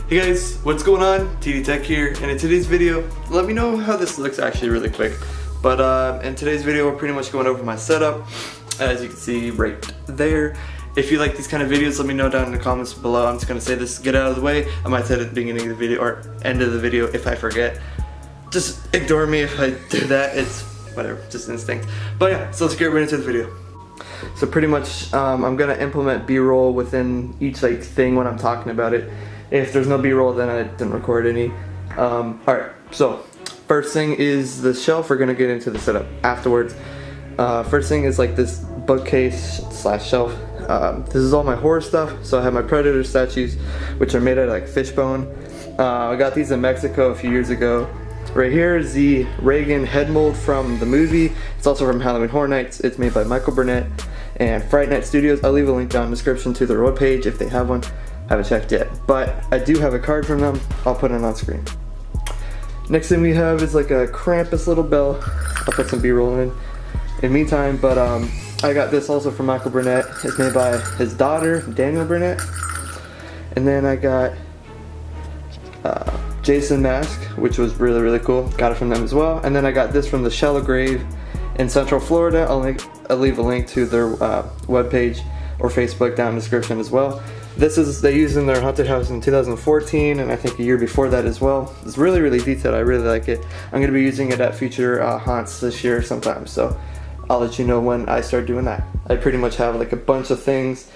Hey guys, what's going on? TD Tech here, and in today's video, let me know how this looks actually really quick. But in today's video, we're pretty much going over my setup, as you can see right there. If you like these kind of videos, let me know down in the comments below. I'm just gonna say this, get out of the way. I might say it at the beginning of the video or end of the video if I forget. Just ignore me if I do that. It's whatever, just instinct. But yeah, so let's get right into the video. So pretty much, I'm gonna implement B-roll within each thing when I'm talking about it. If there's no B-roll, then I didn't record any. Alright, so first thing is the shelf. We're gonna get into the setup afterwards. First thing is like this bookcase slash shelf. This is all my horror stuff. So I have my Predator statues, which are made out of like fish bone. I got these in Mexico a few years ago. Right here is the Reagan head mold from the movie. It's also from Halloween Horror Nights. It's made by Michael Burnett and Fright Night Studios. I'll leave a link down in the description to their webpage if they have one. I haven't checked yet, but I do have a card from them. I'll put it on screen. Next thing we have is like a Krampus little bell. I'll put some B-roll in the meantime, but I got this also from Michael Burnett. It's made by his daughter, Daniel Burnett. And then I got Jason mask, which was really, really cool. Got it from them as well. And then I got this from the Shallow Grave in Central Florida. I'll leave a link to their webpage or Facebook down in the description as well. This is, they used in their haunted house in 2014, and I think a year before that as well. It's really, really detailed. I really like it. I'm going to be using it at future haunts this year sometime, so I'll let you know when I start doing that. I pretty much have like a bunch of things,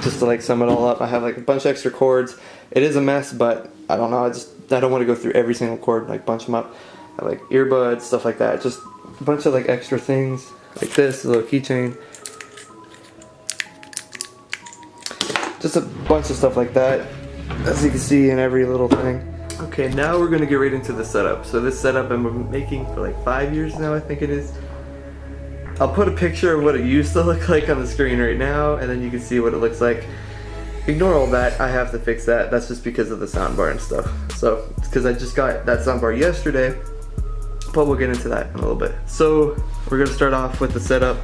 just to like sum it all up. I have like a bunch of extra cords. It is a mess, but I don't know. I don't want to go through every single cord, like bunch them up. I have like earbuds, stuff like that. Just a bunch of like extra things, like this, a little keychain. Just a bunch of stuff like that, as you can see in every little thing. Okay, now we're gonna get right into the setup. So this setup I've been making for like 5 years now, I think it is. I'll put a picture of what it used to look like on the screen right now, and then you can see what it looks like. Ignore all that, I have to fix that. That's just because of the soundbar and stuff. So, it's because I just got that soundbar yesterday, but we'll get into that in a little bit. So, we're gonna start off with the setup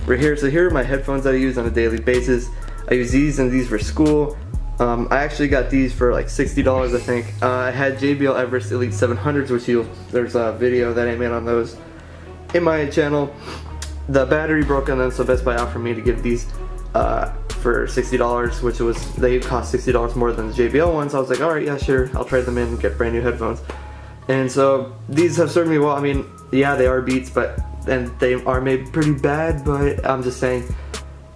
right here. So here are my headphones that I use on a daily basis. I use these and these for school. I actually got these for like $60, I think. I had JBL Everest Elite 700s, which there's a video that I made on those in my channel. The battery broke on them, so Best Buy offered me to give these for $60, which they cost $60 more than the JBL ones. I was like, alright, yeah, sure, I'll trade them in and get brand new headphones. And so these have served me well. I mean, yeah, they are Beats, and they are made pretty bad, but I'm just saying,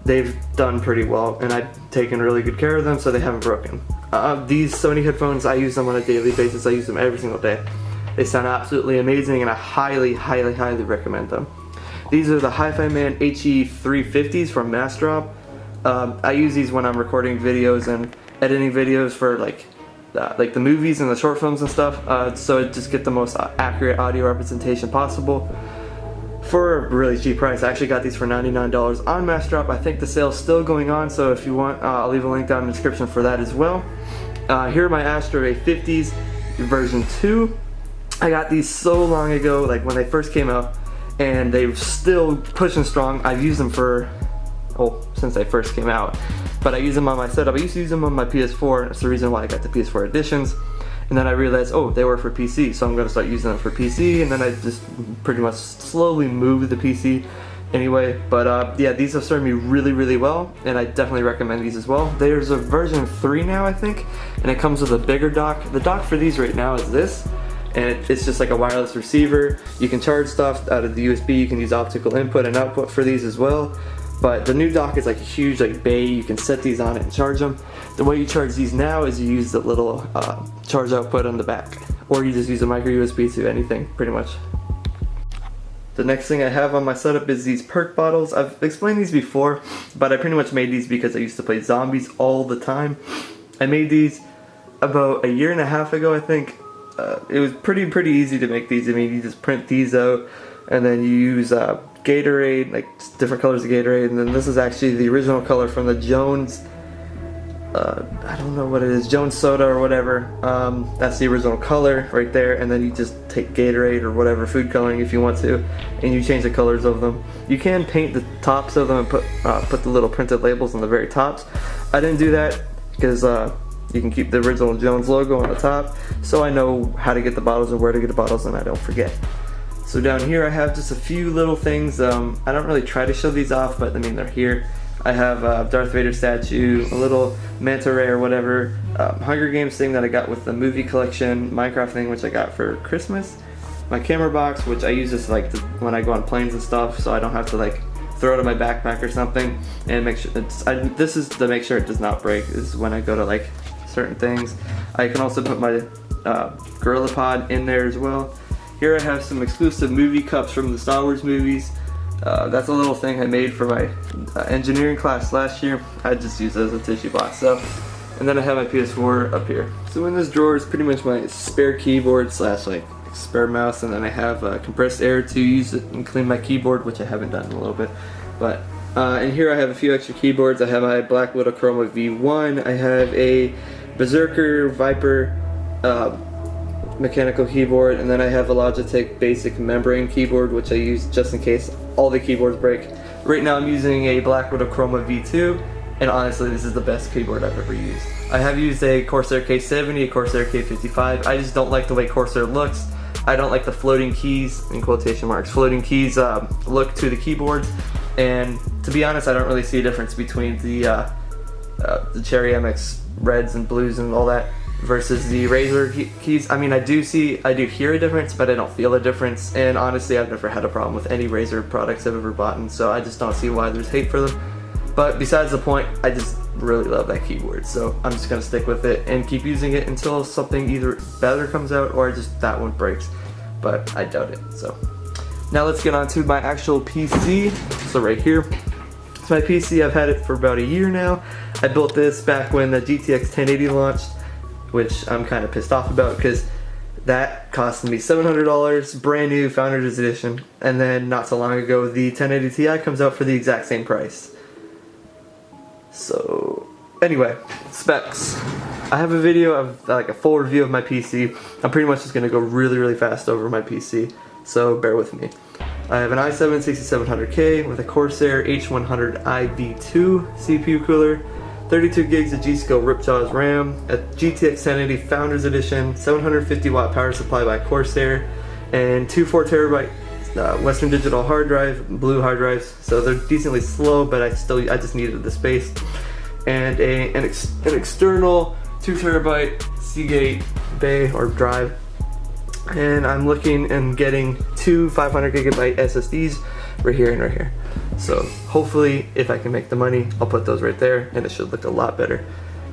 they've done pretty well, and I've taken really good care of them, so they haven't broken. These Sony headphones, I use them on a daily basis. I use them every single day. They sound absolutely amazing, and I highly, highly, highly recommend them. These are the Hi-Fi Man HE350s from Massdrop. I use these when I'm recording videos and editing videos for like the movies and the short films and stuff, so I just get the most accurate audio representation possible for a really cheap price. I actually got these for $99 on Massdrop. I think the sale's still going on, so if you want, I'll leave a link down in the description for that as well. Here are my Astro A50s version 2. I got these so long ago, like when they first came out, and they're still pushing strong. I've used them since they first came out, but I use them on my setup. I used to use them on my PS4, that's the reason why I got the PS4 editions. And then I realized, oh, they were for PC, so I'm going to start using them for PC, and then I just pretty much slowly moved the PC anyway. But yeah, these have served me really, really well, and I definitely recommend these as well. There's a version 3 now, I think, and it comes with a bigger dock. The dock for these right now is this, and it's just like a wireless receiver. You can charge stuff out of the USB, you can use optical input and output for these as well. But the new dock is like a huge bay. You can set these on it and charge them. The way you charge these now is you use the little charge output on the back, or you just use a micro USB to anything, pretty much. The next thing I have on my setup is these perk bottles. I've explained these before, but I pretty much made these because I used to play zombies all the time. I made these about a year and a half ago, I think. It was pretty easy to make these. I mean, you just print these out, and then you use Gatorade, like different colors of Gatorade, and then this is actually the original color from the Jones, I don't know what it is, Jones soda or whatever. That's the original color right there, and then you just take Gatorade or whatever food coloring if you want to, and you change the colors of them. You can paint the tops of them and put the little printed labels on the very tops. I didn't do that because you can keep the original Jones logo on the top, so I know how to get the bottles and where to get the bottles and I don't forget. So down here I have just a few little things. I don't really try to show these off, but I mean they're here. I have a Darth Vader statue, a little manta ray or whatever, Hunger Games thing that I got with the movie collection, Minecraft thing which I got for Christmas, my camera box which I use this like when I go on planes and stuff, so I don't have to like throw it in my backpack or something, and make sure this is to make sure it does not break. This is when I go to like certain things. I can also put my Gorilla Pod in there as well. Here I have some exclusive movie cups from the Star Wars movies. That's a little thing I made for my engineering class last year. I just used it as a tissue box. So, and then I have my PS4 up here. So in this drawer is pretty much my spare keyboard slash like spare mouse, and then I have compressed air to use it and clean my keyboard, which I haven't done in a little bit. But and here I have a few extra keyboards. I have my Black Widow Chroma V1. I have a Berserker Viper mechanical keyboard, and then I have a Logitech basic membrane keyboard which I use just in case all the keyboards break. Right now I'm using a Black Widow Chroma V2, and honestly this is the best keyboard I've ever used. I have used a Corsair K70, a Corsair K55. I just don't like the way Corsair looks. I don't like the floating keys, in quotation marks, floating keys look to the keyboards, and to be honest I don't really see a difference between the Cherry MX reds and blues and all that versus the Razer keys. I mean I do hear a difference, but I don't feel a difference, and honestly I've never had a problem with any Razer products I've ever bought, and so I just don't see why there's hate for them. But besides the point, I just really love that keyboard, so I'm just gonna stick with it and keep using it until something either better comes out or just that one breaks, but I doubt it. So now let's get on to my actual PC. So right here, it's my PC. I've had it for about a year now. I built this back when the GTX 1080 launched, which I'm kind of pissed off about because that cost me $700, brand new Founders Edition, and then not so long ago the 1080 Ti comes out for the exact same price. So anyway, specs. I have a video of like a full review of my PC. I'm pretty much just going to go really fast over my PC, so bear with me. I have an i7-6700K with a Corsair H100 IV2 CPU cooler, 32 gigs of G-Skill Ripjaws RAM, a GTX 1080 Founders Edition, 750 watt power supply by Corsair, and two 4 terabyte Western Digital hard drive, blue hard drives. So they're decently slow, but I just needed the space, and an external 2 terabyte Seagate bay or drive. And I'm looking and getting two 500 gigabyte SSDs right here and right here. So hopefully if I can make the money, I'll put those right there and it should look a lot better.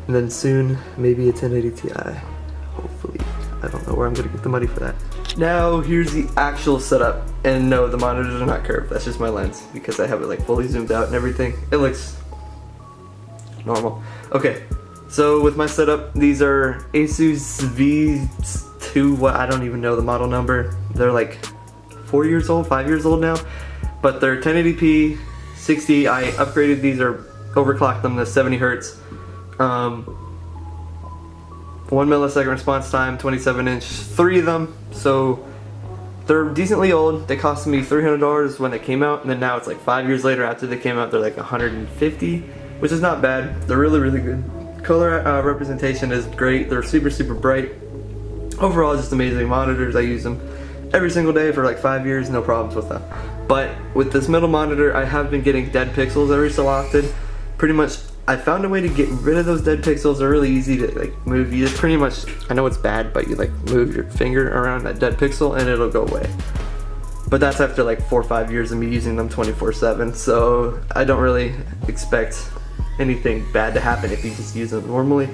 And then soon, maybe a 1080 Ti, hopefully. I don't know where I'm gonna get the money for that. Now here's the actual setup. And no, the monitors are not curved, that's just my lens because I have it like fully zoomed out and everything. It looks normal. Okay, so with my setup, these are Asus V2, what, I don't even know the model number. They're like 4 years old, 5 years old now. But they're 1080p, 60. I upgraded these or overclocked them to 70 hertz. 1 millisecond response time, 27 inch, 3 of them. So they're decently old. They cost me $300 when they came out, and then now it's like 5 years later after they came out, they're like 150, which is not bad. They're really good. Color representation is great. They're super bright. Overall, just amazing monitors. I use them every single day for like 5 years, no problems with them. But with this middle monitor, I have been getting dead pixels every so often. Pretty much, I found a way to get rid of those dead pixels. They're really easy to like move. You just pretty much, I know it's bad, but you like move your finger around that dead pixel and it'll go away. But that's after like 4 or 5 years of me using them 24/7. So I don't really expect anything bad to happen if you just use them normally.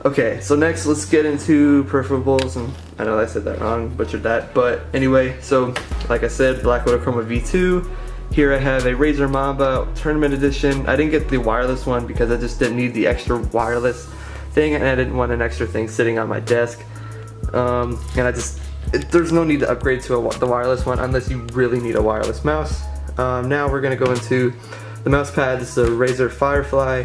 Okay, so next let's get into peripherals, and I know I said that wrong, butchered that, but anyway, so like I said, Black Widow Chroma V2. Here I have a Razer Mamba Tournament Edition. I didn't get the wireless one because I just didn't need the extra wireless thing, and I didn't want an extra thing sitting on my desk. And there's no need to upgrade to the wireless one unless you really need a wireless mouse. Now we're gonna go into the mouse pad. This is a Razer Firefly.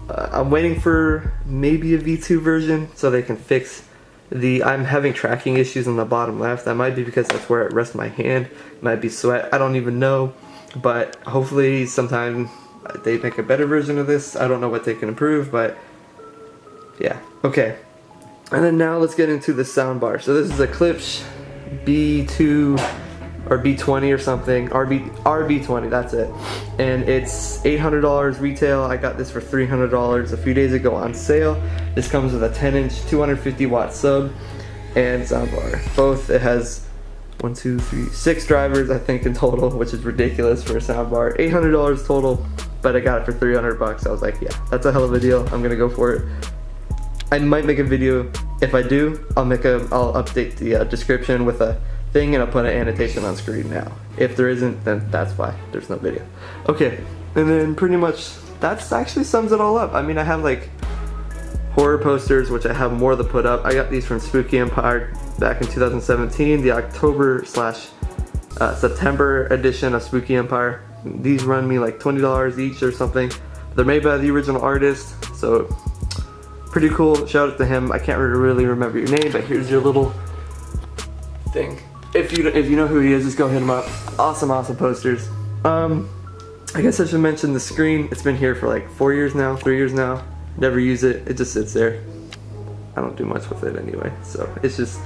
I'm waiting for maybe a V2 version so they can fix I'm having tracking issues on the bottom left. That might be because that's where I rest my hand. It might be sweat, I don't even know. But hopefully sometime they make a better version of this. I don't know what they can improve, but yeah, okay. And then now let's get into the sound bar. So this is a Klipsch B2 or B20 or something, RB20, that's it. And it's $800 retail. I got this for $300 a few days ago on sale. This comes with a 10-inch 250 watt sub and soundbar. Both, it has 1, 2, 3, 6 drivers I think in total, which is ridiculous for a soundbar. $800 total, but I got it for 300 bucks. I was like, yeah, that's a hell of a deal. I'm gonna go for it. I might make a video. If I do, I'll update the description with a thing, and I'll put an annotation on screen now. If there isn't, then that's why there's no video. Okay, and then pretty much that's actually sums it all up. I mean, I have like horror posters, which I have more to put up. I got these from Spooky Empire back in 2017, the October/September edition of Spooky Empire. These run me like $20 each or something. They're made by the original artist, so pretty cool. Shout out to him. I can't really remember your name, but here's your little thing. If you know who he is, just go hit him up. Awesome posters. I guess I should mention the screen. It's been here for like 4 years now, 3 years now. Never use it. It just sits there. I don't do much with it anyway, so it's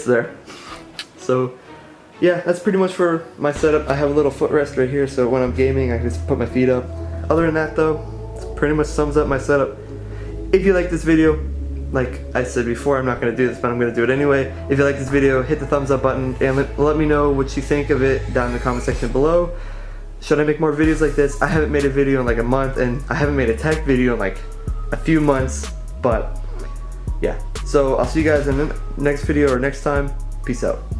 there. So yeah, that's pretty much for my setup. I have a little footrest right here, so when I'm gaming, I can just put my feet up. Other than that though, it pretty much sums up my setup. If you like this video, like I said before, I'm not going to do this, but I'm going to do it anyway. If you like this video, hit the thumbs up button and let me know what you think of it down in the comment section below. Should I make more videos like this? I haven't made a video in like a month, and I haven't made a tech video in like a few months, but yeah. So I'll see you guys in the next video or next time. Peace out.